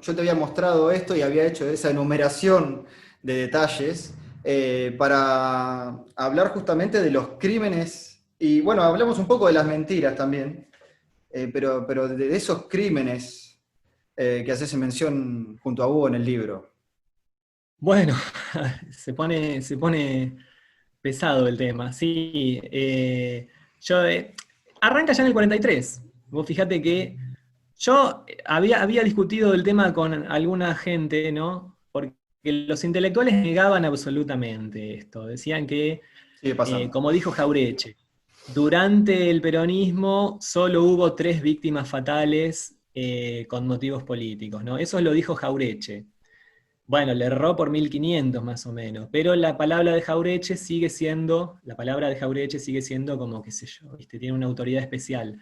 yo te había mostrado esto y había hecho esa enumeración de detalles para hablar justamente de los crímenes, y bueno, hablamos un poco de las mentiras también, pero de esos crímenes que haces mención junto a Hugo en el libro. Bueno, se pone pesado el tema, sí. Yo, arranca ya en el 43. Vos fijate que yo había discutido el tema con alguna gente, ¿no? Porque los intelectuales negaban absolutamente esto. Decían que, Sigue pasando. como dijo Jaureche, durante el peronismo solo hubo 3 víctimas fatales con motivos políticos, ¿no? Eso lo dijo Jaureche. Bueno, le erró por 1500 más o menos, pero la palabra de Jaureche sigue siendo como, qué sé yo, ¿viste? Tiene una autoridad especial.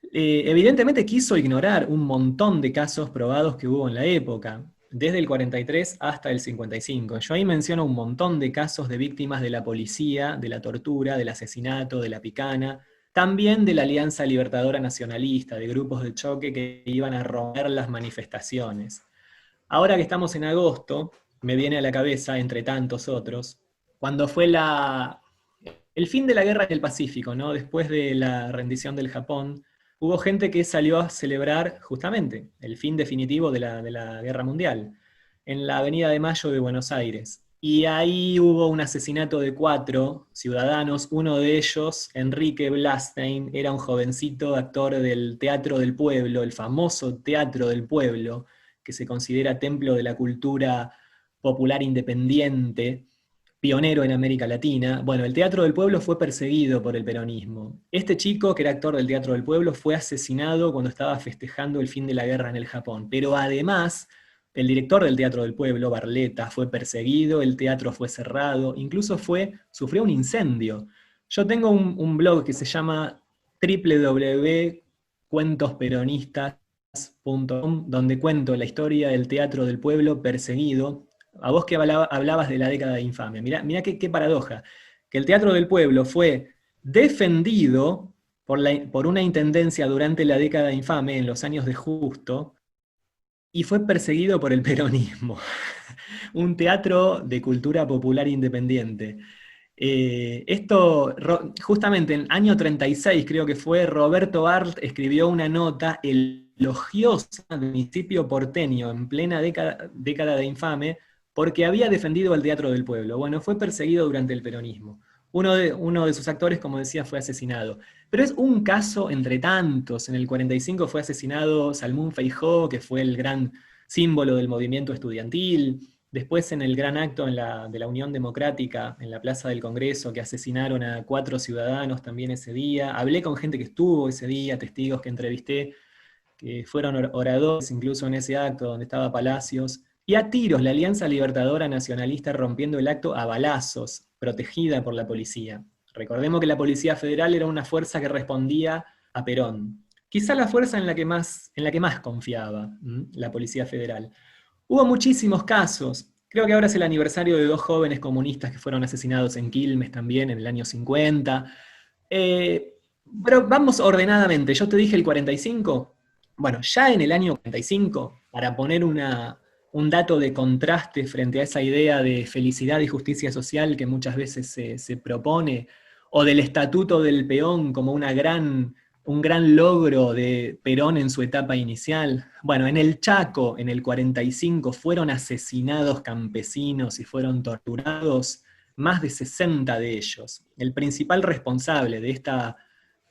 Evidentemente quiso ignorar un montón de casos probados que hubo en la época, desde el 43 hasta el 55. Yo ahí menciono un montón de casos de víctimas de la policía, de la tortura, del asesinato, de la picana, también de la Alianza Libertadora Nacionalista, de grupos de choque que iban a romper las manifestaciones. Ahora que estamos en agosto, me viene a la cabeza, entre tantos otros, cuando fue el fin de la guerra en el Pacífico, ¿no? Después de la rendición del Japón, hubo gente que salió a celebrar justamente el fin definitivo de la Guerra Mundial, en la Avenida de Mayo de Buenos Aires. Y ahí hubo un asesinato de 4 ciudadanos, uno de ellos, Enrique Blastein, era un jovencito actor del Teatro del Pueblo, el famoso Teatro del Pueblo, que se considera templo de la cultura popular independiente, pionero en América Latina. Bueno, el Teatro del Pueblo fue perseguido por el peronismo. Este chico, que era actor del Teatro del Pueblo, fue asesinado cuando estaba festejando el fin de la guerra en el Japón. Pero además, el director del Teatro del Pueblo, Barletta, fue perseguido, el teatro fue cerrado, incluso sufrió un incendio. Yo tengo un blog que se llama www.cuentosperonistas.com, donde cuento la historia del Teatro del Pueblo perseguido. A vos que hablabas de la década de infamia. Mirá qué paradoja, que el Teatro del Pueblo fue defendido por una intendencia durante la década de infame, en los años de Justo, y fue perseguido por el peronismo. Un teatro de cultura popular independiente. Justamente en el año 36, creo que fue, Roberto Arlt escribió una nota elogiosa del municipio porteño en plena década de infame, porque había defendido al Teatro del Pueblo. Bueno, fue perseguido durante el peronismo. Uno de sus actores, como decía, fue asesinado. Pero es un caso entre tantos. En el 45 fue asesinado Salmón Feijó, que fue el gran símbolo del movimiento estudiantil. Después en el gran acto de la Unión Democrática, en la Plaza del Congreso, que asesinaron a 4 ciudadanos también ese día. Hablé con gente que estuvo ese día, testigos que entrevisté, que fueron oradores incluso en ese acto donde estaba Palacios. Y a tiros, la Alianza Libertadora Nacionalista rompiendo el acto a balazos, protegida por la policía. Recordemos que la Policía Federal era una fuerza que respondía a Perón. Quizá la fuerza en la que más confiaba, la Policía Federal. Hubo muchísimos casos. Creo que ahora es el aniversario de 2 jóvenes comunistas que fueron asesinados en Quilmes también en el año 50. Eh, pero vamos ordenadamente. Yo te dije el 45. Bueno, ya en el año 45, para poner un dato de contraste frente a esa idea de felicidad y justicia social que muchas veces se propone, o del estatuto del peón como un gran logro de Perón en su etapa inicial. Bueno, en el Chaco, en el 45, fueron asesinados campesinos y fueron torturados más de 60 de ellos. El principal responsable de esta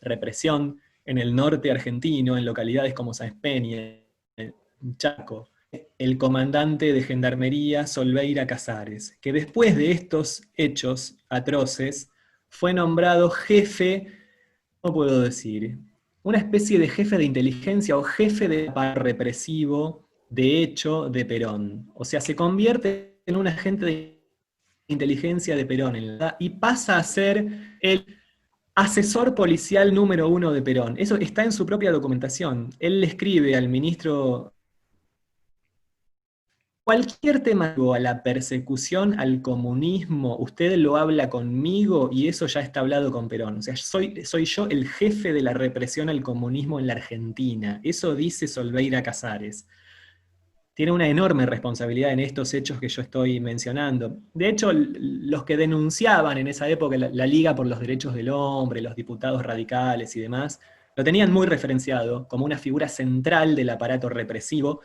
represión en el norte argentino, en localidades como Sáenz Peña, Chaco, el comandante de Gendarmería Solveira Casares, que después de estos hechos atroces fue nombrado jefe, ¿cómo puedo decir? Una especie de jefe de inteligencia o jefe de represivo de hecho de Perón. O sea, se convierte en un agente de inteligencia de Perón y pasa a ser el asesor policial número 1 de Perón. Eso está en su propia documentación. Él le escribe al ministro cualquier tema a la persecución al comunismo, usted lo habla conmigo y eso ya está hablado con Perón. O sea, soy yo el jefe de la represión al comunismo en la Argentina. Eso dice Solveira Casares. tiene una enorme responsabilidad en estos hechos que yo estoy mencionando. De hecho, los que denunciaban en esa época la Liga por los Derechos del Hombre, los diputados radicales y demás, lo tenían muy referenciado como una figura central del aparato represivo.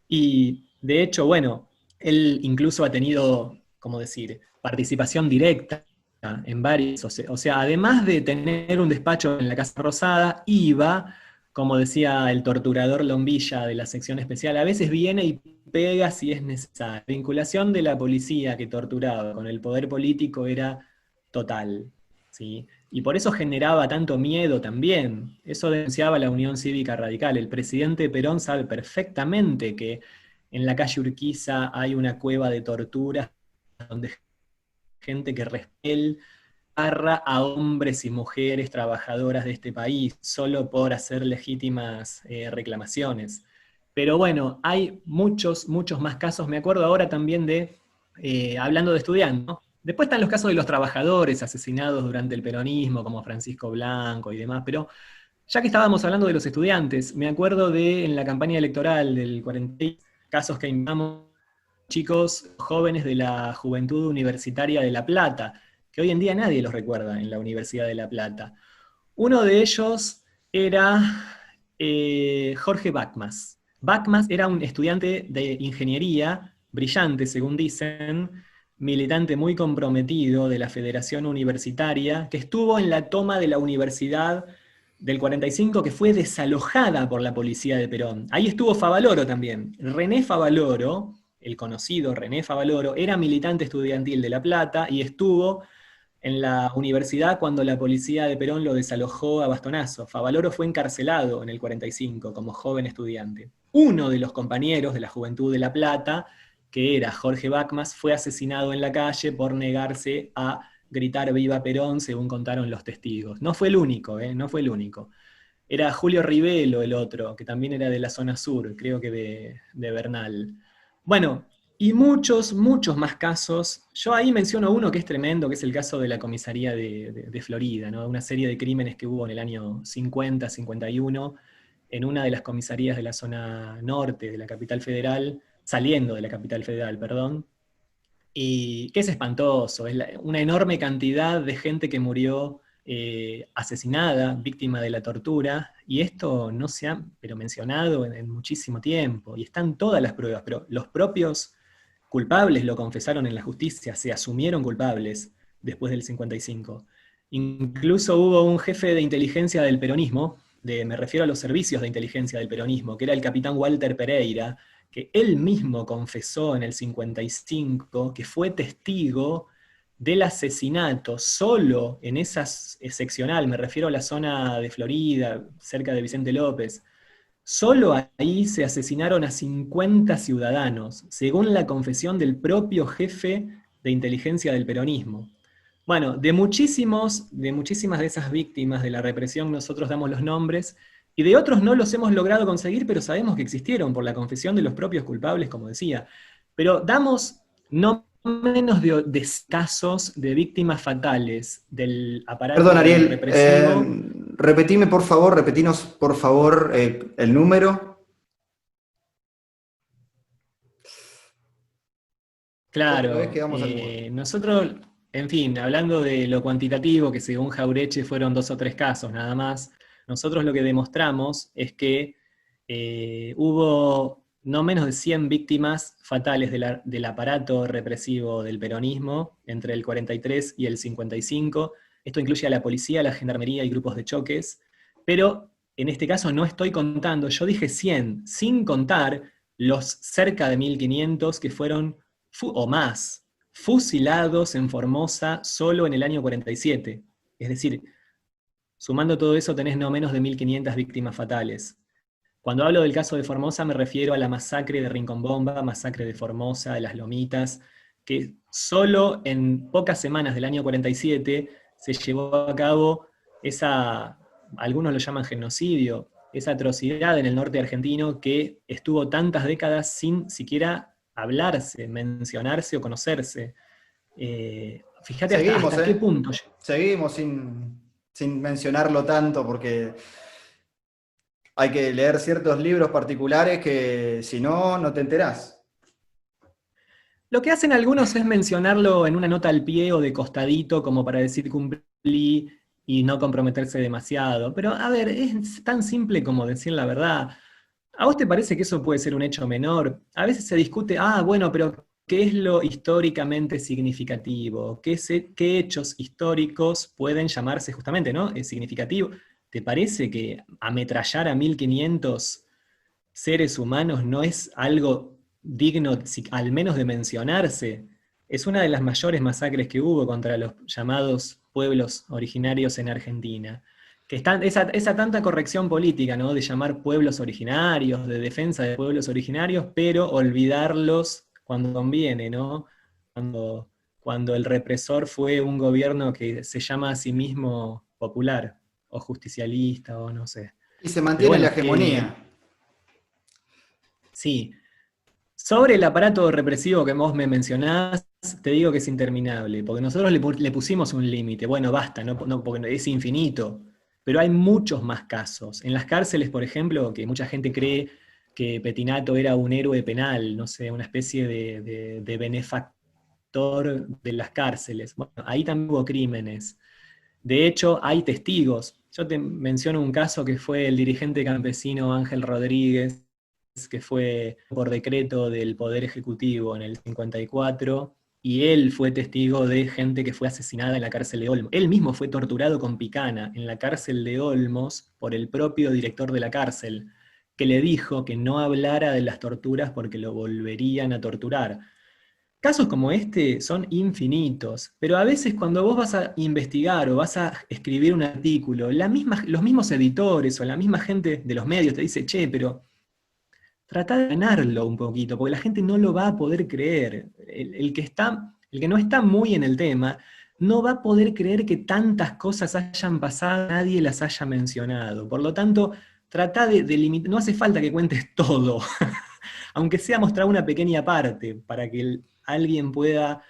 Y de hecho, bueno, él incluso ha tenido, ¿cómo decir?, participación directa en varios, o sea, además de tener un despacho en la Casa Rosada, iba, como decía el torturador Lombilla de la sección especial, a veces viene y pega si es necesario. La vinculación de la policía que torturaba con el poder político era total, ¿sí? Y por eso generaba tanto miedo también. Eso denunciaba la Unión Cívica Radical. El presidente Perón sabe perfectamente que en la calle Urquiza hay una cueva de torturas donde gente que respel agarra a hombres y mujeres trabajadoras de este país solo por hacer legítimas reclamaciones. Pero bueno, hay muchos, muchos más casos. Me acuerdo ahora también de, hablando de estudiantes, ¿no? Después están los casos de los trabajadores asesinados durante el peronismo, como Francisco Blanco y demás, pero ya que estábamos hablando de los estudiantes, me acuerdo de en la campaña electoral del 40, casos que invitamos chicos jóvenes de la Juventud Universitaria de La Plata, que hoy en día nadie los recuerda en la Universidad de La Plata. Uno de ellos era Jorge Bacmas. Bacmas era un estudiante de ingeniería, brillante según dicen, militante muy comprometido de la Federación Universitaria, que estuvo en la toma de la Universidad del 45, que fue desalojada por la policía de Perón. Ahí estuvo Favaloro también. René Favaloro, el conocido René Favaloro, era militante estudiantil de La Plata y estuvo en la universidad cuando la policía de Perón lo desalojó a bastonazo. Favaloro fue encarcelado en el 45 como joven estudiante. Uno de los compañeros de la Juventud de La Plata, que era Jorge Bacmas, fue asesinado en la calle por negarse a gritar Viva Perón, según contaron los testigos. No fue el único, no fue el único. Era Julio Rivelo el otro, que también era de la zona sur, creo que de Bernal. Bueno, y muchos, muchos más casos. Yo ahí menciono uno que es tremendo, que es el caso de la comisaría de Florida, ¿no? Una serie de crímenes que hubo en el año 50, 51, en una de las comisarías de la zona norte de la capital federal, saliendo de la capital federal, perdón, y que es espantoso, es una enorme cantidad de gente que murió asesinada, víctima de la tortura, y esto no se ha pero mencionado en muchísimo tiempo, y están todas las pruebas, pero los propios culpables lo confesaron en la justicia, se asumieron culpables después del 55. Incluso hubo un jefe de inteligencia del peronismo, me refiero a los servicios de inteligencia del peronismo, que era el capitán Walter Pereira, que él mismo confesó en el 55 que fue testigo del asesinato solo en esa seccional, me refiero a la zona de Florida, cerca de Vicente López, solo ahí se asesinaron a 50 ciudadanos, según la confesión del propio jefe de inteligencia del peronismo. Bueno, de muchísimas de esas víctimas de la represión nosotros damos los nombres y de otros no los hemos logrado conseguir, pero sabemos que existieron por la confesión de los propios culpables, como decía. Pero damos no menos de casos de víctimas fatales del Perdón, aparato Ariel, represivo. repetime por favor, repetinos por favor el número. Otra vez Claro, quedamos al mudo. nosotros, en fin, hablando de lo cuantitativo, que según Jaureche fueron 2 o 3 casos nada más, nosotros lo que demostramos es que hubo no menos de 100 víctimas fatales del aparato represivo del peronismo entre el 43 y el 55. Esto incluye a la policía, a la gendarmería y grupos de choques, pero en este caso no estoy contando, yo dije 100, sin contar los cerca de 1500 que fueron o más, fusilados en Formosa solo en el año 47. Es decir, sumando todo eso tenés no menos de 1500 víctimas fatales. Cuando hablo del caso de Formosa me refiero a la masacre de Rinconbomba, masacre de Formosa, de las Lomitas, que solo en pocas semanas del año 47 se llevó a cabo esa, algunos lo llaman genocidio, esa atrocidad en el norte argentino que estuvo tantas décadas sin siquiera hablarse, mencionarse o conocerse. Fíjate Seguimos, hasta qué punto. Seguimos sin mencionarlo tanto porque Hay que leer ciertos libros particulares que si no, no te enterás. Lo que hacen algunos es mencionarlo en una nota al pie o de costadito, como para decir cumplí y no comprometerse demasiado. Pero, a ver, es tan simple como decir la verdad. ¿A vos te parece que eso puede ser un hecho menor? A veces se discute, bueno, pero ¿qué es lo históricamente significativo? ¿Qué hechos históricos pueden llamarse justamente, ¿no? Es significativo. ¿Te parece que ametrallar a 1500 seres humanos no es algo digno, al menos de mencionarse? Es una de las mayores masacres que hubo contra los llamados pueblos originarios en Argentina. Que están, esa tanta corrección política, ¿no? De llamar pueblos originarios, de defensa de pueblos originarios, pero olvidarlos cuando conviene, ¿no? Cuando, cuando el represor fue un gobierno que se llama a sí mismo popular, o justicialista, o no sé. Y se Pero mantiene la bueno, hegemonía. sí. Sobre el aparato represivo que vos me mencionás, te digo que es interminable, porque nosotros le pusimos un límite. Bueno, basta, porque es infinito, pero hay muchos más casos. En las cárceles, por ejemplo, que mucha gente cree que Petinato era un héroe penal, no sé, una especie de benefactor de las cárceles. Bueno, ahí también hubo crímenes. De hecho, hay testigos. Yo te menciono un caso que fue el dirigente campesino Ángel Rodríguez, que fue por decreto del Poder Ejecutivo en el 54, y él fue testigo de gente que fue asesinada en la cárcel de Olmos. Él mismo fue torturado con picana en la cárcel de Olmos por el propio director de la cárcel, que le dijo que no hablara de las torturas porque lo volverían a torturar. Casos como este son infinitos, pero a veces cuando vos vas a investigar o vas a escribir un artículo, los mismos editores o la misma gente de los medios te dice, che, pero trata de ganarlo un poquito, porque la gente no lo va a poder creer. El que no está muy en el tema, no va a poder creer que tantas cosas hayan pasado, nadie las haya mencionado. Por lo tanto, trata de limitar, no hace falta que cuentes todo, aunque sea mostrar una pequeña parte, para que alguien pueda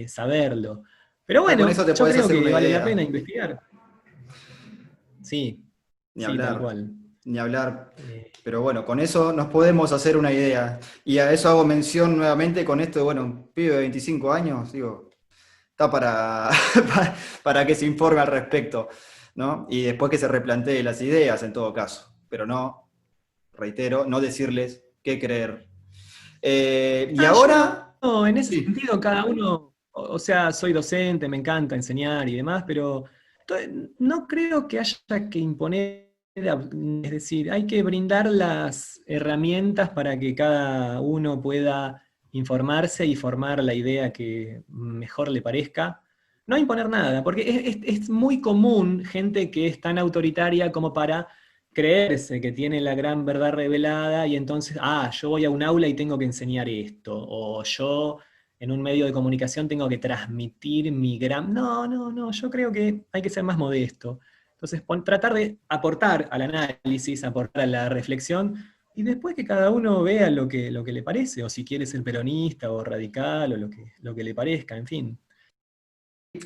saberlo. Pero Ya con bueno, eso te yo podés creo hacer una que vale la idea. pena investigar. Sí, Ni sí, tal hablar, cual. ni hablar. Eh, Pero bueno, con eso nos podemos hacer una idea. Y a eso hago mención nuevamente con esto de, bueno, un pibe de 25 años, digo, está para que se informe al respecto, ¿no? Y después que se replantee las ideas en todo caso. Pero no, reitero, no decirles qué creer. Y Yo ahora, no, en ese sí. sentido, cada uno, o sea, soy docente, me encanta enseñar y demás, pero no creo que haya que imponer, es decir, hay que brindar las herramientas para que cada uno pueda informarse y formar la idea que mejor le parezca. No imponer nada, porque es muy común gente que es tan autoritaria como para creerse que tiene la gran verdad revelada y entonces, yo voy a un aula y tengo que enseñar esto, o yo en un medio de comunicación tengo que transmitir mi gran... No, no, no, yo creo que hay que ser más modesto. Entonces, tratar de aportar al análisis, aportar a la reflexión, y después que cada uno vea lo que le parece, o si quiere ser peronista o radical, o lo que le parezca, en fin.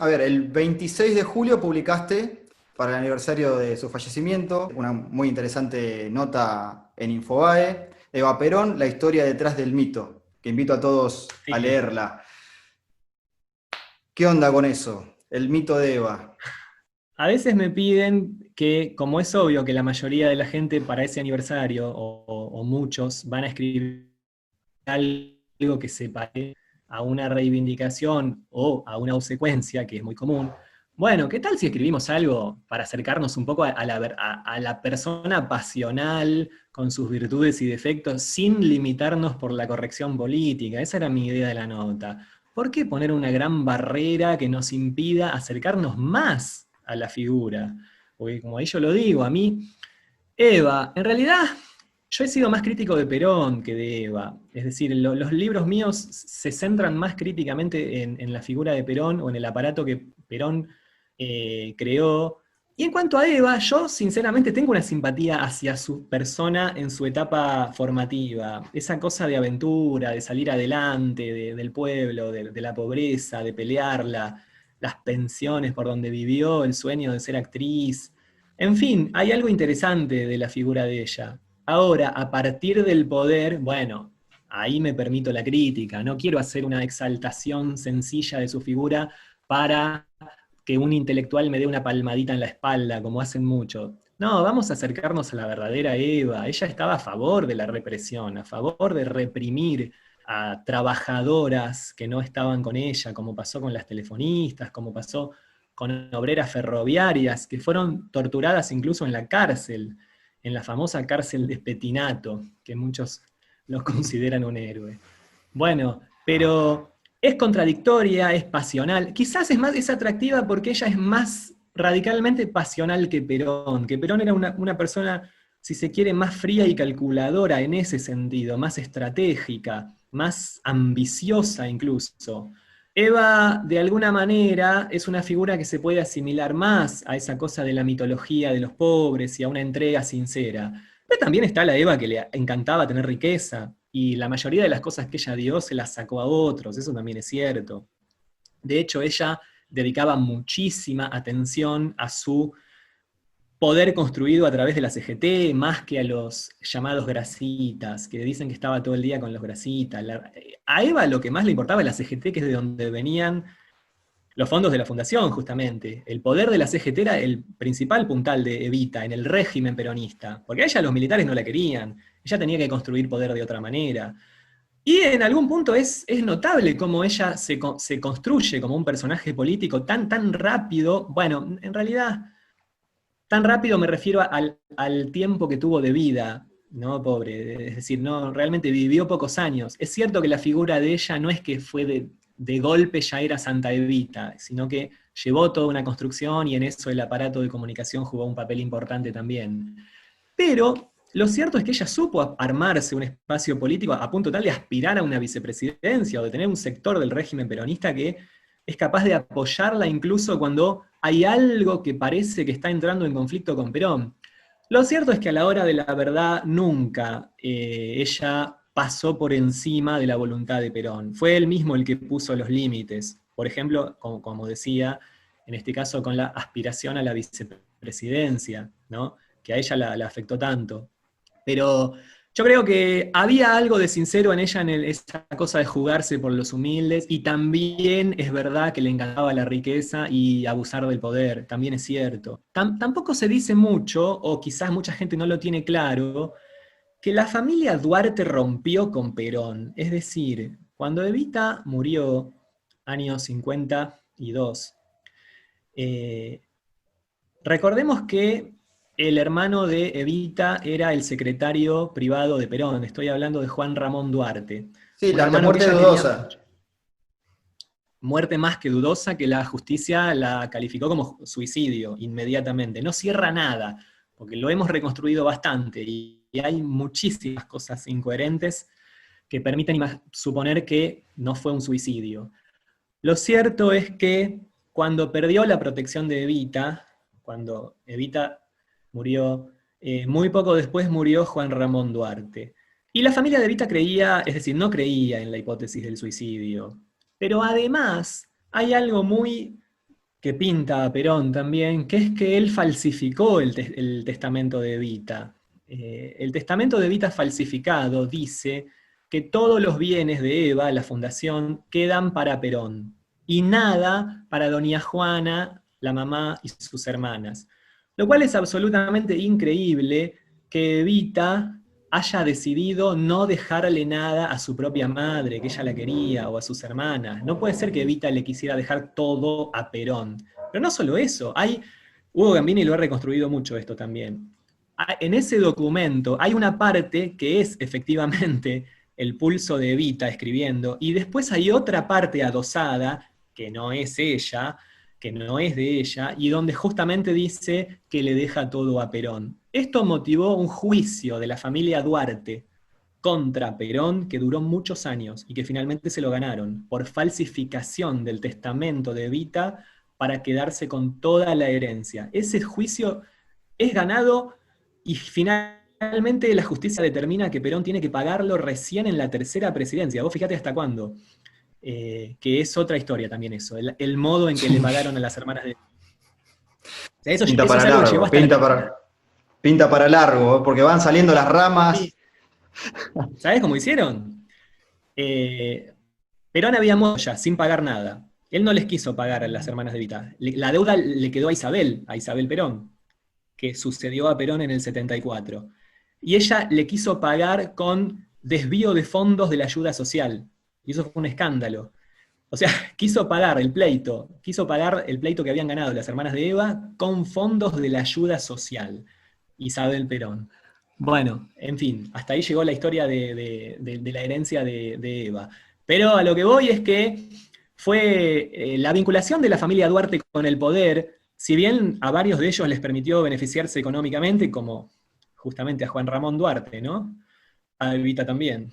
A ver, el 26 de julio publicaste, para el aniversario de su fallecimiento, una muy interesante nota en Infobae, Eva Perón, la historia detrás del mito, que invito a todos a Sí. leerla. ¿Qué onda con eso? El mito de Eva. A veces me piden que, como es obvio que la mayoría de la gente para ese aniversario, o muchos, van a escribir algo que se pare a una reivindicación o a una obsecuencia, que es muy común. Bueno, ¿qué tal si escribimos algo para acercarnos un poco a la persona pasional con sus virtudes y defectos sin limitarnos por la corrección política? Esa era mi idea de la nota. ¿Por qué poner una gran barrera que nos impida acercarnos más a la figura? Porque como ahí yo lo digo, a mí Eva, en realidad yo he sido más crítico de Perón que de Eva. Es decir, los libros míos se centran más críticamente en la figura de Perón o en el aparato que Perón creó. Y en cuanto a Eva, yo sinceramente tengo una simpatía hacia su persona en su etapa formativa. Esa cosa de aventura, de salir adelante, del pueblo, de la pobreza, de pelearla, las pensiones por donde vivió, el sueño de ser actriz. En fin, hay algo interesante de la figura de ella. Ahora, a partir del poder, bueno, ahí me permito la crítica. No quiero hacer una exaltación sencilla de su figura para que un intelectual me dé una palmadita en la espalda, como hacen mucho. No, vamos a acercarnos a la verdadera Eva. Ella estaba a favor de la represión, a favor de reprimir a trabajadoras que no estaban con ella, como pasó con las telefonistas, como pasó con obreras ferroviarias, que fueron torturadas incluso en la cárcel, en la famosa cárcel de Spetinato, que muchos los consideran un héroe. Bueno, pero es contradictoria, es pasional. Quizás es atractiva porque ella es más radicalmente pasional que Perón era una persona, si se quiere, más fría y calculadora en ese sentido, más estratégica, más ambiciosa incluso. Eva, de alguna manera, es una figura que se puede asimilar más a esa cosa de la mitología de los pobres y a una entrega sincera. Pero también está la Eva que le encantaba tener riqueza, y la mayoría de las cosas que ella dio se las sacó a otros, eso también es cierto. De hecho, ella dedicaba muchísima atención a su poder construido a través de la CGT, más que a los llamados grasitas, que dicen que estaba todo el día con los grasitas. A Eva lo que más le importaba era la CGT, que es de donde venían los fondos de la fundación, justamente. El poder de la CGT era el principal puntal de Evita en el régimen peronista, porque a ella los militares no la querían, ella tenía que construir poder de otra manera. Y en algún punto es notable cómo ella se construye como un personaje político tan rápido. Bueno, en realidad, tan rápido me refiero al tiempo que tuvo de vida, ¿no? Pobre, es decir, no, realmente vivió pocos años. Es cierto que la figura de ella no es que fue de golpe ya era Santa Evita, sino que llevó toda una construcción y en eso el aparato de comunicación jugó un papel importante también. Pero lo cierto es que ella supo armarse un espacio político a punto tal de aspirar a una vicepresidencia o de tener un sector del régimen peronista que es capaz de apoyarla incluso cuando hay algo que parece que está entrando en conflicto con Perón. Lo cierto es que a la hora de la verdad nunca ella pasó por encima de la voluntad de Perón. Fue él mismo el que puso los límites. Por ejemplo, como decía, en este caso con la aspiración a la vicepresidencia, ¿no? Que a ella la afectó tanto. Pero yo creo que había algo de sincero en ella, esa cosa de jugarse por los humildes, y también es verdad que le encantaba la riqueza y abusar del poder, también es cierto. Tampoco se dice mucho, o quizás mucha gente no lo tiene claro, que la familia Duarte rompió con Perón. Es decir, cuando Evita murió, años 52, eh, recordemos que el hermano de Evita era el secretario privado de Perón. Estoy hablando de Juan Ramón Duarte. Sí, Un la hermano que muerte ella quería dudosa. mucho. Muerte más que dudosa, que la justicia la calificó como suicidio inmediatamente. No cierra nada, porque lo hemos reconstruido bastante y hay muchísimas cosas incoherentes que permiten suponer que no fue un suicidio. Lo cierto es que cuando perdió la protección de Evita, cuando Evita murió, muy poco después murió Juan Ramón Duarte. Y la familia de Evita creía, es decir, no creía en la hipótesis del suicidio. Pero además hay algo muy que pinta a Perón también, que es que él falsificó el testamento de Evita. El testamento de Evita falsificado dice que todos los bienes de Eva, la fundación, quedan para Perón y nada para doña Juana, la mamá y sus hermanas. Lo cual es absolutamente increíble que Evita haya decidido no dejarle nada a su propia madre, que ella la quería, o a sus hermanas. No puede ser que Evita le quisiera dejar todo a Perón. Pero no solo eso, Hugo Gambini lo ha reconstruido mucho esto también. En ese documento hay una parte que es efectivamente el pulso de Evita escribiendo, y después hay otra parte adosada, que no es ella, que no es de ella, y donde justamente dice que le deja todo a Perón. Esto motivó un juicio de la familia Duarte contra Perón que duró muchos años y que finalmente se lo ganaron por falsificación del testamento de Evita para quedarse con toda la herencia. Ese juicio es ganado y finalmente la justicia determina que Perón tiene que pagarlo recién en la tercera presidencia. Vos fíjate hasta cuándo. Que es otra historia también eso, el modo en que le pagaron a las hermanas de... Eso, Pinta eso es para algo que llegó largo, hasta la Argentina. pinta para largo, ¿eh? Porque van saliendo las ramas. Sí. ¿Sabés cómo hicieron? Eh, Perón había muerto ya, sin pagar nada. Él no les quiso pagar a las hermanas de Evita. La deuda le quedó a Isabel Perón, que sucedió a Perón en el 74. Y ella le quiso pagar con desvío de fondos de la ayuda social. Y eso fue un escándalo. O sea, quiso pagar el pleito que habían ganado las hermanas de Eva con fondos de la ayuda social. Isabel Perón. Bueno, en fin, hasta ahí llegó la historia de la herencia de Eva. Pero a lo que voy es que fue la vinculación de la familia Duarte con el poder, si bien a varios de ellos les permitió beneficiarse económicamente, como justamente a Juan Ramón Duarte, ¿no? A Evita también.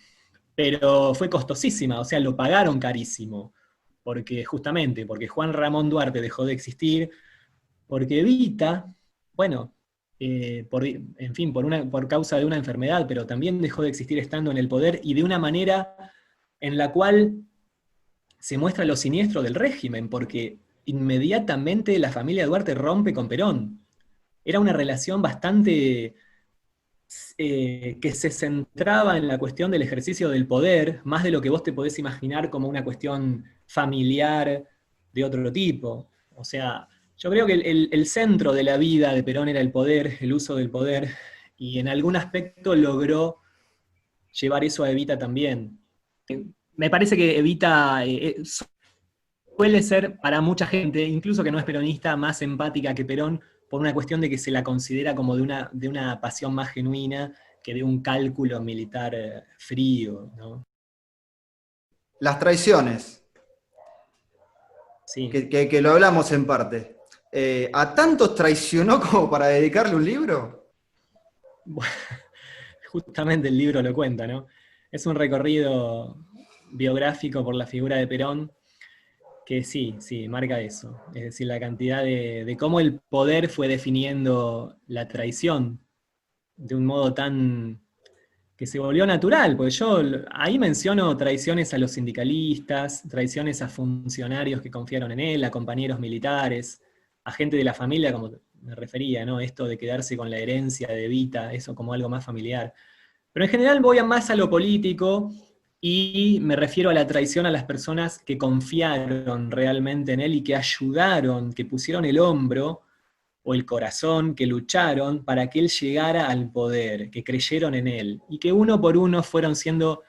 Pero fue costosísima, o sea, lo pagaron carísimo, porque justamente, porque Juan Ramón Duarte dejó de existir, porque Evita, bueno, en fin, por causa de una enfermedad, pero también dejó de existir estando en el poder y de una manera en la cual se muestra lo siniestro del régimen, porque inmediatamente la familia Duarte rompe con Perón. Era una relación bastante que se centraba en la cuestión del ejercicio del poder, más de lo que vos te podés imaginar como una cuestión familiar de otro tipo. O sea, yo creo que el centro de la vida de Perón era el poder, el uso del poder, y en algún aspecto logró llevar eso a Evita también. Me parece que Evita suele ser para mucha gente, incluso que no es peronista, más empática que Perón, por una cuestión de que se la considera como de una pasión más genuina que de un cálculo militar frío, ¿no? Las traiciones, Sí. que lo hablamos en parte. ¿A tantos traicionó como para dedicarle un libro? Bueno, justamente el libro lo cuenta, ¿no? Es un recorrido biográfico por la figura de Perón que sí, sí, marca eso. Es decir, la cantidad de cómo el poder fue definiendo la traición de un modo tan que se volvió natural, porque yo ahí menciono traiciones a los sindicalistas, traiciones a funcionarios que confiaron en él, a compañeros militares, a gente de la familia, como me refería, ¿no? Esto de quedarse con la herencia de Evita, eso como algo más familiar. Pero en general voy a más a lo político y me refiero a la traición a las personas que confiaron realmente en él y que ayudaron, que pusieron el hombro o el corazón, que lucharon para que él llegara al poder, que creyeron en él, y que uno por uno fueron siendo...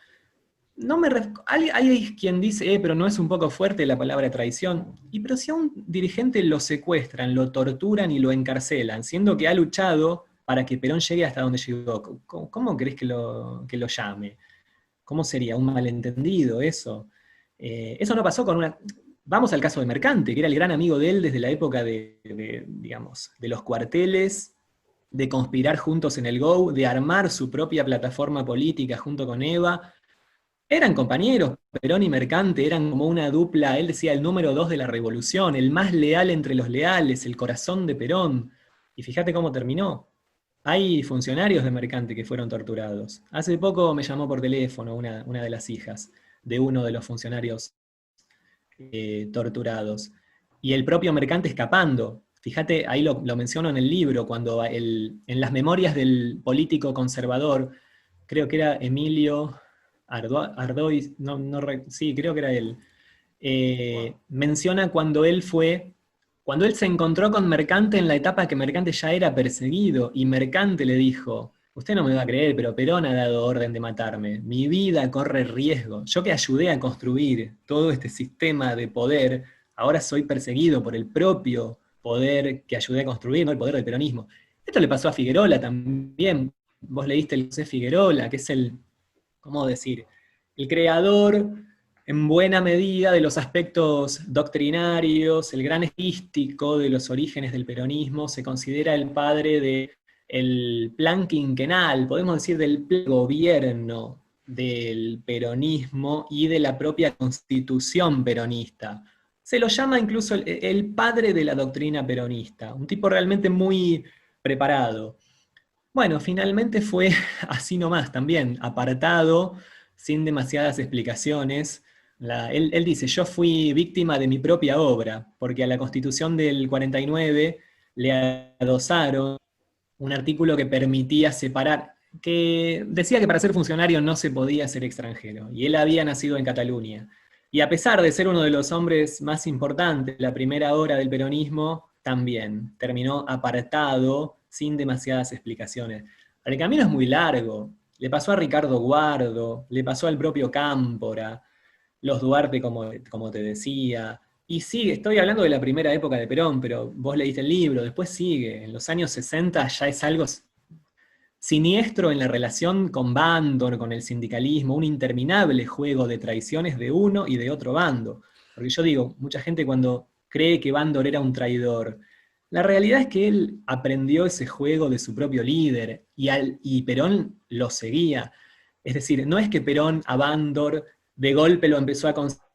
No me hay quien dice, pero no es un poco fuerte la palabra traición. Y pero si a un dirigente lo secuestran, lo torturan y lo encarcelan, siendo que ha luchado para que Perón llegue hasta donde llegó, ¿cómo crees que lo llame? ¿Cómo sería? ¿Un malentendido eso? Eso no pasó con una... Vamos al caso de Mercante, que era el gran amigo de él desde la época digamos, de los cuarteles, de conspirar juntos en el GO, de armar su propia plataforma política junto con Eva. Eran compañeros, Perón y Mercante eran como una dupla, él decía el número 2 de la revolución, el más leal entre los leales, el corazón de Perón. Y fíjate cómo terminó. Hay funcionarios de Mercante que fueron torturados. Hace poco me llamó por teléfono una de las hijas de uno de los funcionarios torturados. Y el propio Mercante escapando. Fíjate, ahí lo menciono en el libro, cuando en las memorias del político conservador, creo que era Emilio Ardoy, sí, creo que era él, menciona cuando él se encontró con Mercante en la etapa que Mercante ya era perseguido, y Mercante le dijo, usted no me va a creer, pero Perón ha dado orden de matarme, mi vida corre riesgo, yo que ayudé a construir todo este sistema de poder, ahora soy perseguido por el propio poder que ayudé a construir, no el poder del peronismo. Esto le pasó a Figuerola también, vos leíste el José Figuerola, que es ¿cómo decir? El creador en buena medida de los aspectos doctrinarios, el gran estístico de los orígenes del peronismo, se considera el padre del plan quinquenal, podemos decir del gobierno del peronismo y de la propia constitución peronista. Se lo llama incluso el padre de la doctrina peronista, un tipo realmente muy preparado. Bueno, finalmente fue así nomás también, apartado, sin demasiadas explicaciones. Él dice, yo fui víctima de mi propia obra, porque a la Constitución del 49 le adosaron un artículo que permitía separar, que decía que para ser funcionario no se podía ser extranjero, y él había nacido en Cataluña. Y a pesar de ser uno de los hombres más importantes de la primera hora del peronismo, también terminó apartado sin demasiadas explicaciones. El camino es muy largo. Le pasó a Ricardo Guardo, le pasó al propio Cámpora, los Duarte, como te decía. Y sigue, estoy hablando de la primera época de Perón, pero vos leíste el libro, después sigue. En los años 60 ya es algo siniestro en la relación con Bandor, con el sindicalismo, un interminable juego de traiciones de uno y de otro bando. Porque yo digo, mucha gente cuando cree que Bandor era un traidor, la realidad es que él aprendió ese juego de su propio líder y Perón lo seguía. Es decir, no es que Perón a Bandor de golpe lo empezó a considerar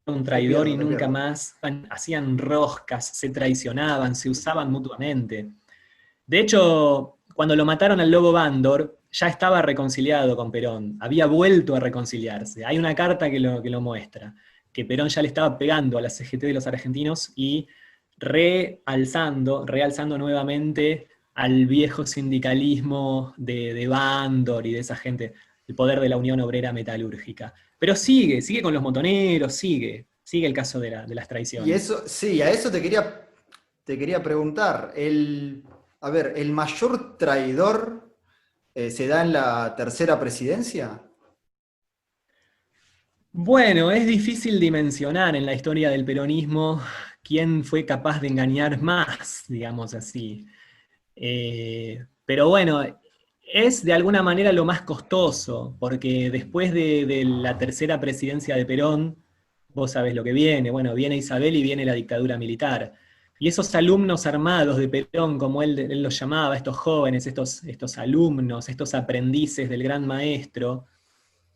un Te traidor pierdo, y te nunca pierdo. más hacían roscas, se traicionaban, se usaban mutuamente. De hecho, cuando lo mataron al Lobo Bandor, ya estaba reconciliado con Perón, había vuelto a reconciliarse. Hay una carta que lo muestra, que Perón ya le estaba pegando a la CGT de los argentinos y realzando nuevamente al viejo sindicalismo de Bandor y de esa gente, el poder de la Unión Obrera Metalúrgica. Pero sigue con los montoneros, sigue el caso de las Y traiciones. eso, sí, a eso te quería preguntar. A ver, ¿el mayor traidor se da en la tercera presidencia? Bueno, es difícil dimensionar en la historia del peronismo quién fue capaz de engañar más, digamos así. Pero bueno, es de alguna manera lo más costoso, porque después de la tercera presidencia de Perón, vos sabés lo que viene, bueno, viene Isabel y viene la dictadura militar. Y esos alumnos armados de Perón, como él los llamaba, estos jóvenes, estos alumnos, estos aprendices del gran maestro,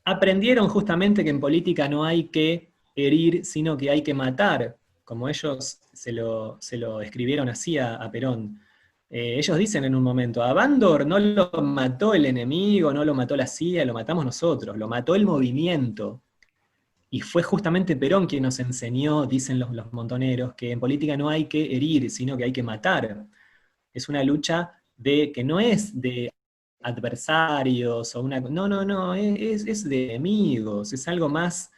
aprendieron justamente que en política no hay que herir, sino que hay que matar, como ellos se lo escribieron así a Perón. Ellos dicen en un momento, a Bandor no lo mató el enemigo, no lo mató la CIA, lo matamos nosotros, lo mató el movimiento. Y fue justamente Perón quien nos enseñó, dicen los montoneros, que en política no hay que herir, sino que hay que matar. Es una lucha que no es de adversarios o una. No, no, no, es de enemigos, es algo más,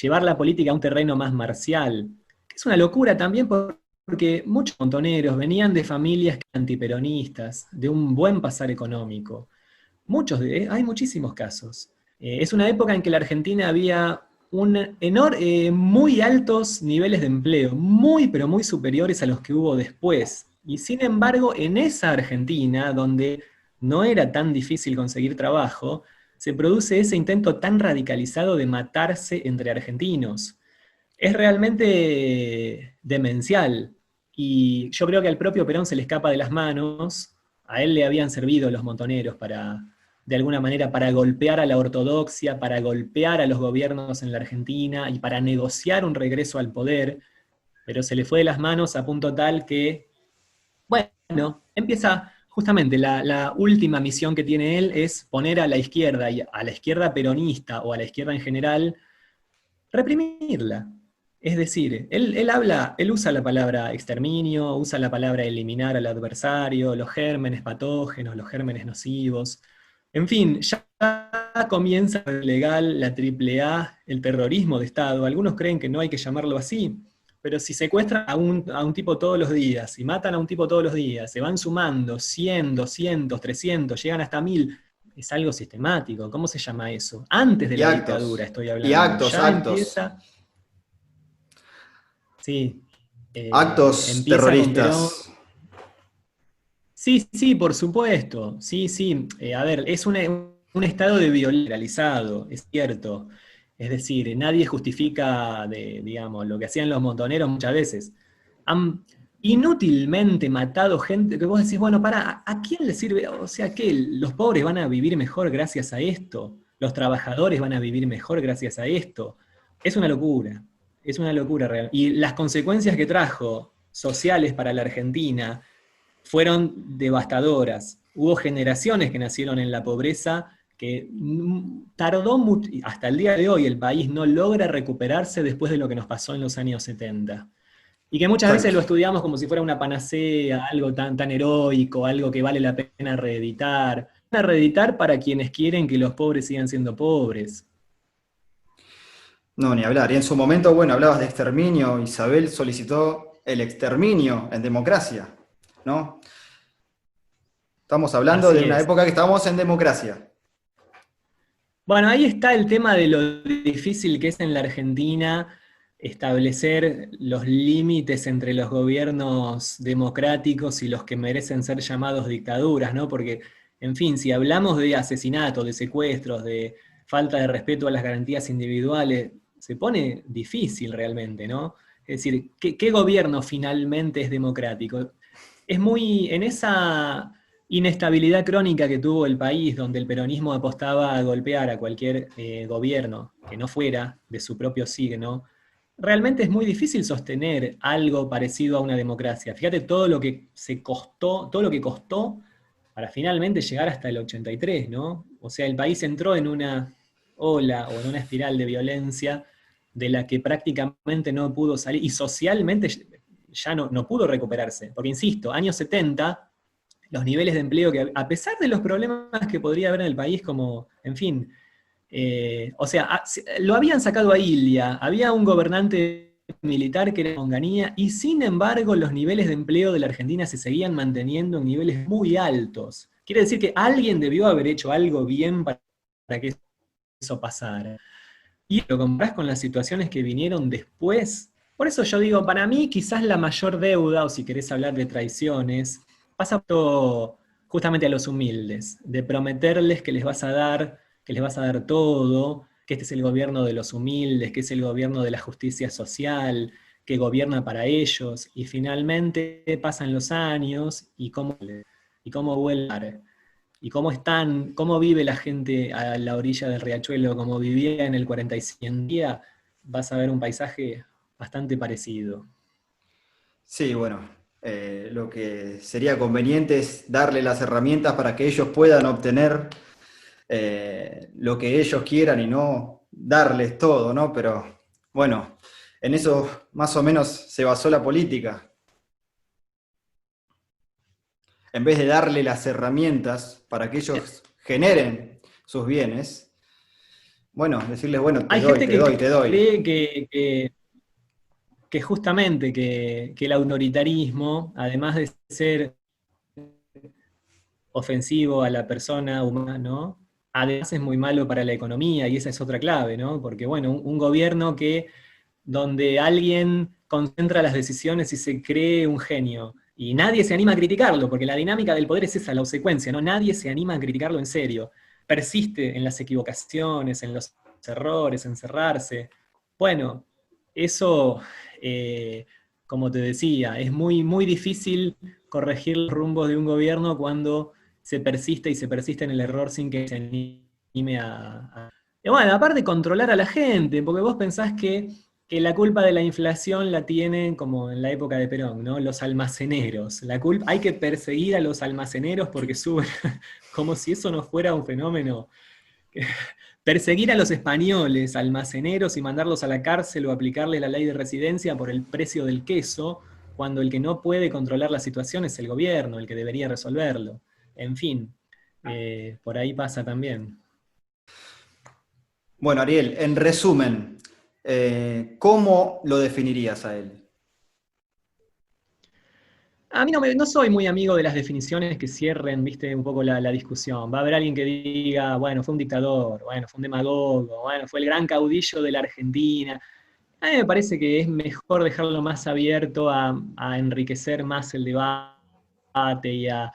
llevar la política a un terreno más marcial. Que es una locura también porque muchos montoneros venían de familias antiperonistas, de un buen pasar económico. Hay muchísimos casos. Es una época en que la Argentina había muy altos niveles de empleo, muy pero muy superiores a los que hubo después. Y sin embargo, en esa Argentina, donde no era tan difícil conseguir trabajo, se produce ese intento tan radicalizado de matarse entre argentinos. Es realmente demencial. Y yo creo que al propio Perón se le escapa de las manos. A él le habían servido los montoneros de alguna manera, para golpear a la ortodoxia, para golpear a los gobiernos en la Argentina y para negociar un regreso al poder, pero se le fue de las manos a punto tal que, bueno, empieza justamente la última misión que tiene él es poner a la izquierda, y a la izquierda peronista o a la izquierda en general, reprimirla. Es decir, él usa la palabra exterminio, usa la palabra eliminar al adversario, los gérmenes patógenos, los gérmenes nocivos. En fin, ya comienza legal la triple A, el terrorismo de Estado. Algunos creen que no hay que llamarlo así, pero si secuestran a un tipo todos los días y matan a un tipo todos los días, se van sumando 100, 200, 300, llegan hasta 1000. Es algo sistemático. ¿Cómo se llama eso? Antes de Y la dictadura actos, estoy y hablando. actos, Ya actos, empieza, sí, actos empieza con Perón. terroristas. Sí, sí, por supuesto. Sí, sí. A ver, es un estado de violencia generalizado, es cierto. Es decir, nadie justifica, digamos, lo que hacían los montoneros muchas veces. Han inútilmente matado gente que vos decís, bueno, ¿a quién le sirve? O sea, ¿qué? ¿Los pobres van a vivir mejor gracias a esto? ¿Los trabajadores van a vivir mejor gracias a esto? Es una locura real. Y las consecuencias que trajo sociales para la Argentina fueron devastadoras. Hubo generaciones que nacieron en la pobreza que tardó mucho, hasta el día de hoy el país no logra recuperarse después de lo que nos pasó en los años 70. Y que muchas veces Exacto. lo estudiamos como si fuera una panacea, algo tan, tan heroico, algo que vale la pena reeditar. Reeditar para quienes quieren que los pobres sigan siendo pobres. No, ni hablar. Y en su momento, bueno, hablabas de exterminio. Isabel solicitó el exterminio en democracia, ¿no? Estamos hablando de Así una es. época que estábamos en democracia. Bueno, ahí está el tema de lo difícil que es en la Argentina establecer los límites entre los gobiernos democráticos y los que merecen ser llamados dictaduras, ¿no? Porque, en fin, si hablamos de asesinatos, de secuestros, de falta de respeto a las garantías individuales, se pone difícil realmente, ¿no? Es decir, ¿qué gobierno finalmente es democrático? Es muy, en esa inestabilidad crónica que tuvo el país, donde el peronismo apostaba a golpear a cualquier gobierno que no fuera de su propio signo, realmente es muy difícil sostener algo parecido a una democracia. Fíjate todo lo que se costó, todo lo que costó para finalmente llegar hasta el 83, ¿no? O sea, el país entró en una ola o en una espiral de violencia de la que prácticamente no pudo salir y socialmente ya no pudo recuperarse. Porque, insisto, años 70 los niveles de empleo que, a pesar de los problemas que podría haber en el país, como, en fin, o sea, lo habían sacado a Ilia, había un gobernante militar que era Onganía, y sin embargo los niveles de empleo de la Argentina se seguían manteniendo en niveles muy altos. Quiere decir que alguien debió haber hecho algo bien para que eso pasara. Y lo comparás con las situaciones que vinieron después. Por eso yo digo, para mí quizás la mayor deuda, o si querés hablar de traiciones, pasa por justamente a los humildes, de prometerles que les vas a dar todo, que este es el gobierno de los humildes, que es el gobierno de la justicia social, que gobierna para ellos, y finalmente pasan los años y cómo vuelve. Y cómo están, cómo vive la gente a la orilla del riachuelo, como vivía en el 45 día, vas a ver un paisaje bastante parecido. Sí, bueno, lo que sería conveniente es darle las herramientas para que ellos puedan obtener lo que ellos quieran y no darles todo, ¿no? Pero bueno, en eso más o menos se basó la política. En vez de darle las herramientas para que ellos generen sus bienes, bueno, decirles, bueno, te Hay doy, gente te que doy, te doy. cree que justamente que el autoritarismo, además de ser ofensivo a la persona humana, ¿no? Además es muy malo para la economía y esa es otra clave, ¿no? Porque bueno, un gobierno que donde alguien concentra las decisiones y se cree un genio. Y nadie se anima a criticarlo, porque la dinámica del poder es esa, la obsecuencia, ¿no? Nadie se anima a criticarlo en serio. Persiste en las equivocaciones, en los errores, en cerrarse. Bueno, eso, eh, como te decía, es muy, muy difícil corregir los rumbos de un gobierno cuando se persiste y se persiste en el error sin que se anime Y bueno, aparte controlar a la gente, porque vos pensás que la culpa de la inflación la tienen como en la época de Perón, ¿no? Los almaceneros. La culpa, hay que perseguir a los almaceneros porque suben, como si eso no fuera un fenómeno. Perseguir a los españoles, almaceneros, y mandarlos a la cárcel o aplicarle la ley de residencia por el precio del queso, cuando el que no puede controlar la situación es el gobierno, el que debería resolverlo. En fin, por ahí pasa también. Bueno, Ariel, en resumen, ¿cómo lo definirías a él? A mí no soy muy amigo de las definiciones que cierren, viste, un poco la discusión. Va a haber alguien que diga, bueno, fue un dictador, bueno, fue un demagogo, bueno, fue el gran caudillo de la Argentina. A mí me parece que es mejor dejarlo más abierto a enriquecer más el debate y a,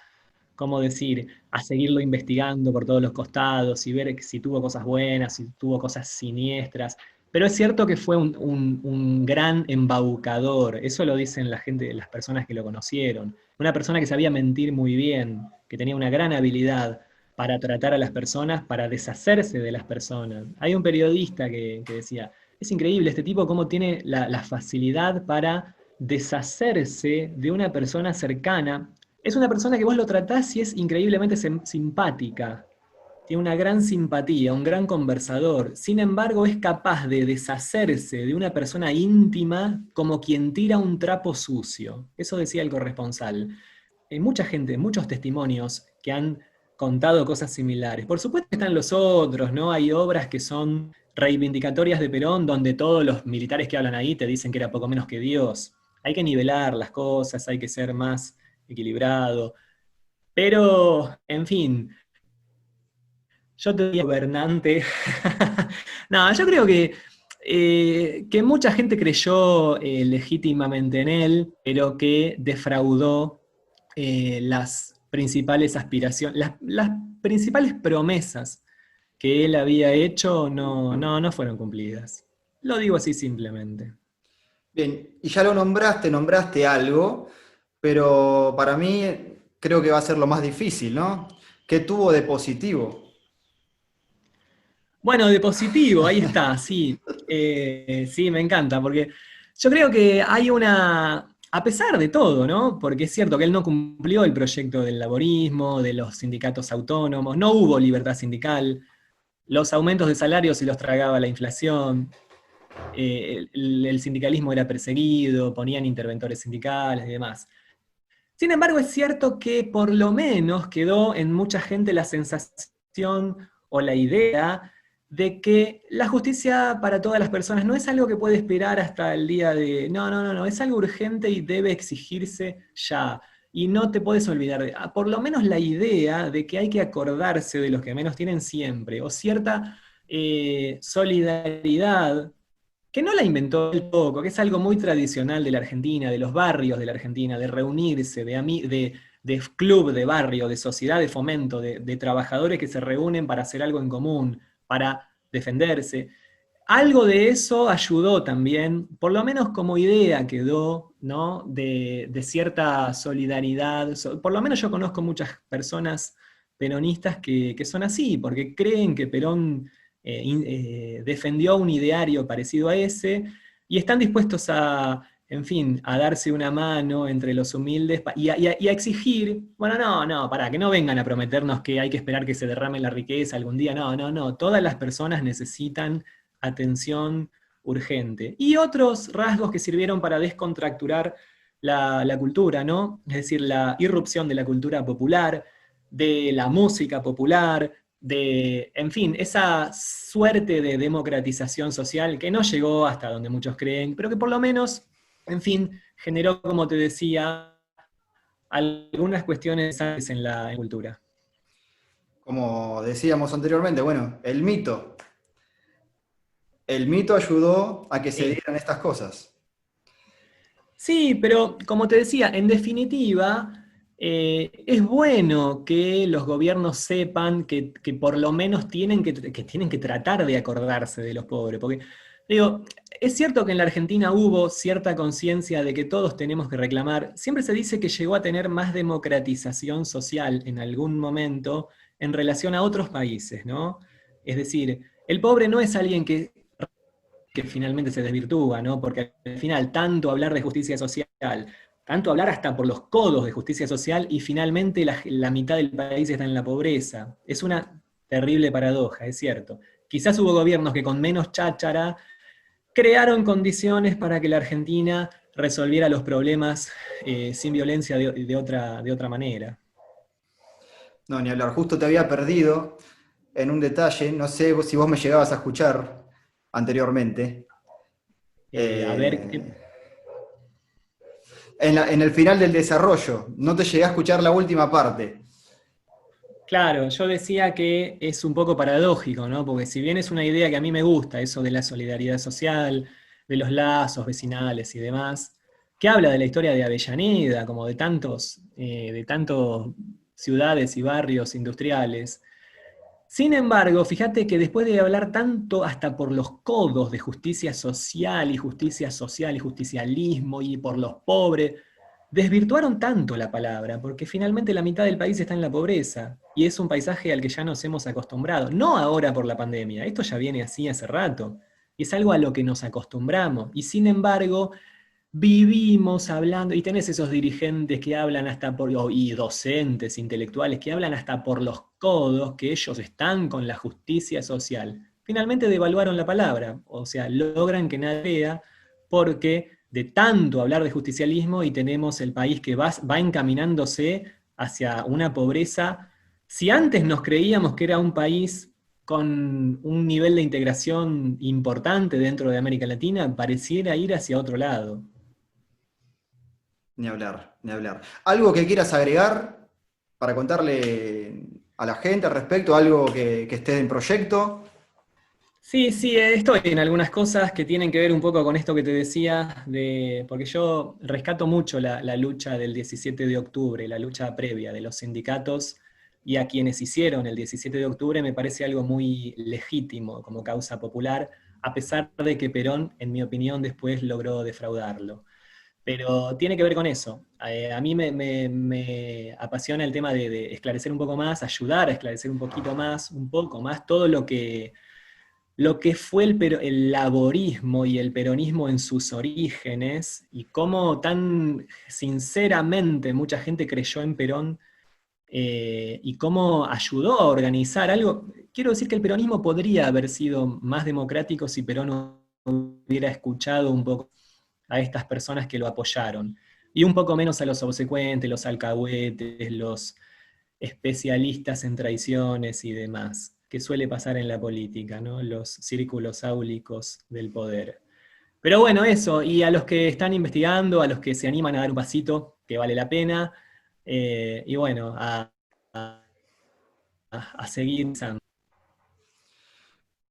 ¿cómo decir?, a seguirlo investigando por todos los costados y ver si tuvo cosas buenas, si tuvo cosas siniestras. Pero es cierto que fue un gran embaucador, eso lo dicen la gente, las personas que lo conocieron. Una persona que sabía mentir muy bien, que tenía una gran habilidad para tratar a las personas, para deshacerse de las personas. Hay un periodista que decía, es increíble este tipo cómo tiene la facilidad para deshacerse de una persona cercana. Es una persona que vos lo tratás y es increíblemente simpática. tiene una gran simpatía, un gran conversador. Sin embargo, es capaz de deshacerse de una persona íntima como quien tira un trapo sucio. Eso decía el corresponsal. Hay mucha gente, muchos testimonios que han contado cosas similares. Por supuesto que están los otros, ¿no? Hay obras que son reivindicatorias de Perón, donde todos los militares que hablan ahí te dicen que era poco menos que Dios. Hay que nivelar las cosas, hay que ser más equilibrado. Pero, en fin, yo te diría gobernante. No, yo creo que mucha gente creyó legítimamente en él, pero que defraudó las principales aspiraciones, las principales promesas que él había hecho no fueron cumplidas. Lo digo así simplemente. Bien, y ya lo nombraste algo, pero para mí creo que va a ser lo más difícil, ¿no? ¿Qué tuvo de positivo? Bueno, de positivo, ahí está, sí. Sí, me encanta, porque yo creo que hay a pesar de todo, ¿no? Porque es cierto que él no cumplió el proyecto del laborismo, de los sindicatos autónomos, no hubo libertad sindical, los aumentos de salarios se los tragaba la inflación, el sindicalismo era perseguido, ponían interventores sindicales y demás. Sin embargo, es cierto que por lo menos quedó en mucha gente la sensación o la idea de que la justicia para todas las personas no es algo que puede esperar hasta el día de... No, no, no, no, es algo urgente y debe exigirse ya. Y no te puedes olvidar de... Por lo menos la idea de que hay que acordarse de los que menos tienen siempre, o cierta solidaridad que no la inventó el poco, que es algo muy tradicional de la Argentina, de los barrios de la Argentina, de reunirse, de club, de barrio, de sociedad, de fomento, de trabajadores que se reúnen para hacer algo en común, para defenderse. Algo de eso ayudó también, por lo menos como idea quedó, ¿no? De cierta solidaridad. Por lo menos yo conozco muchas personas peronistas que son así, porque creen que Perón defendió un ideario parecido a ese, y están dispuestos a, en fin, a darse una mano entre los humildes y a exigir, bueno, no, no, para que no vengan a prometernos que hay que esperar que se derrame la riqueza algún día, no, no, no, todas las personas necesitan atención urgente. Y otros rasgos que sirvieron para descontracturar la cultura, ¿no? Es decir, la irrupción de la cultura popular, de la música popular, en fin, esa suerte de democratización social que no llegó hasta donde muchos creen, pero que por lo menos, en fin, generó, como te decía, algunas cuestiones en la cultura. Como decíamos anteriormente, bueno, el mito. El mito ayudó a que se Sí. dieran estas cosas. Sí, pero como te decía, en definitiva, es bueno que los gobiernos sepan que por lo menos tienen que tratar de acordarse de los pobres. Porque, digo, es cierto que en la Argentina hubo cierta conciencia de que todos tenemos que reclamar. Siempre se dice que llegó a tener más democratización social en algún momento en relación a otros países, ¿no? Es decir, el pobre no es alguien que finalmente se desvirtúa, ¿no? Porque al final tanto hablar de justicia social, tanto hablar hasta por los codos de justicia social y finalmente la mitad del país está en la pobreza. Es una terrible paradoja, es cierto. Quizás hubo gobiernos que con menos cháchara crearon condiciones para que la Argentina resolviera los problemas sin violencia de otra manera. No, ni hablar. Justo te había perdido en un detalle. No sé si vos me llegabas a escuchar anteriormente. A ver, Eh, en el final del desarrollo. No te llegué a escuchar la última parte. claro, yo decía que es un poco paradójico, ¿no? Porque si bien es una idea que a mí me gusta, eso de la solidaridad social, de los lazos vecinales y demás, que habla de la historia de Avellaneda, como de tantos ciudades y barrios industriales. Sin embargo, fíjate que después de hablar tanto hasta por los codos de justicia social y justicialismo y por los pobres, desvirtuaron tanto la palabra, porque finalmente la mitad del país está en la pobreza, y es un paisaje al que ya nos hemos acostumbrado, no ahora por la pandemia, esto ya viene así hace rato, y es algo a lo que nos acostumbramos, y sin embargo, vivimos hablando, y tenés esos dirigentes que hablan hasta por, y docentes, intelectuales, que hablan hasta por los codos, que ellos están con la justicia social. Finalmente devaluaron la palabra, o sea, logran que nadie vea, porque de tanto hablar de justicialismo y tenemos el país que va encaminándose hacia una pobreza. Si antes nos creíamos que era un país con un nivel de integración importante dentro de América Latina, pareciera ir hacia otro lado. Ni hablar, ni hablar. ¿Algo que quieras agregar para contarle a la gente al respecto? ¿Algo que esté en proyecto? Sí, sí, estoy en algunas cosas que tienen que ver un poco con esto que te decía, porque yo rescato mucho la lucha del 17 de octubre, la lucha previa de los sindicatos y a quienes hicieron el 17 de octubre me parece algo muy legítimo como causa popular, a pesar de que Perón, en mi opinión, después logró defraudarlo. Pero tiene que ver con eso. A mí me apasiona el tema de esclarecer un poco más, ayudar a esclarecer un poquito más, un poco más, todo lo que fue el laborismo y el peronismo en sus orígenes, y cómo tan sinceramente mucha gente creyó en Perón, y cómo ayudó a organizar algo. Quiero decir que el peronismo podría haber sido más democrático si Perón hubiera escuchado un poco a estas personas que lo apoyaron, y un poco menos a los obsecuentes, los alcahuetes, los especialistas en traiciones y demás, que suele pasar en la política, ¿no? Los círculos áulicos del poder. Pero bueno, eso, y a los que están investigando, a los que se animan a dar un pasito, que vale la pena, y bueno, a, a seguir pensando.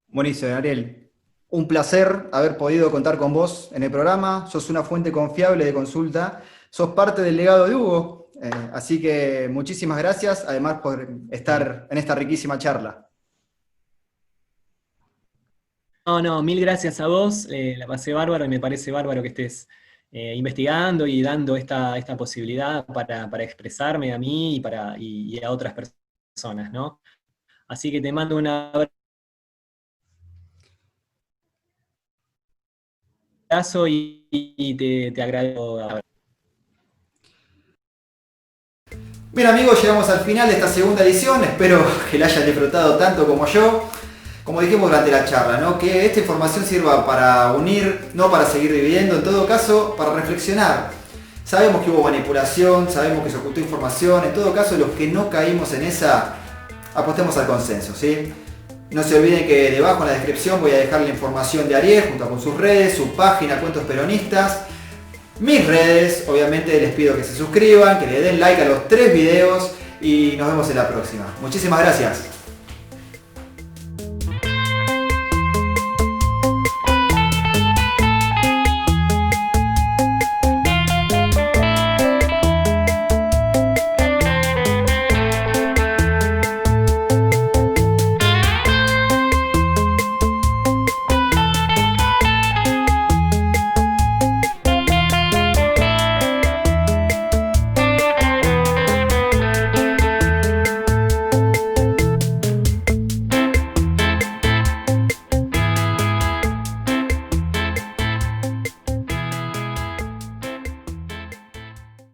Buenísimo, Ariel. Un placer haber podido contar con vos en el programa. Sos una fuente confiable de consulta. Sos parte del legado de Hugo. Así que muchísimas gracias, además por estar en esta riquísima charla. No, no, mil gracias a vos, la pasé bárbaro y me parece bárbaro que estés investigando y dando esta posibilidad para expresarme a mí y a otras personas, ¿no? Así que te mando un abrazo y te agradezco. Bien amigos, llegamos al final de esta segunda edición. Espero que la hayan disfrutado tanto como yo. Como dijimos durante la charla, ¿no? Que esta información sirva para unir, no para seguir dividiendo, en todo caso, para reflexionar. Sabemos que hubo manipulación, sabemos que se ocultó información, en todo caso, los que no caímos en esa, apostemos al consenso, ¿sí? No se olviden que debajo en la descripción voy a dejar la información de Ariel, junto con sus redes, su página, Cuentos Peronistas, mis redes. Obviamente les pido que se suscriban, que le den like a los 3 videos y nos vemos en la próxima. Muchísimas gracias.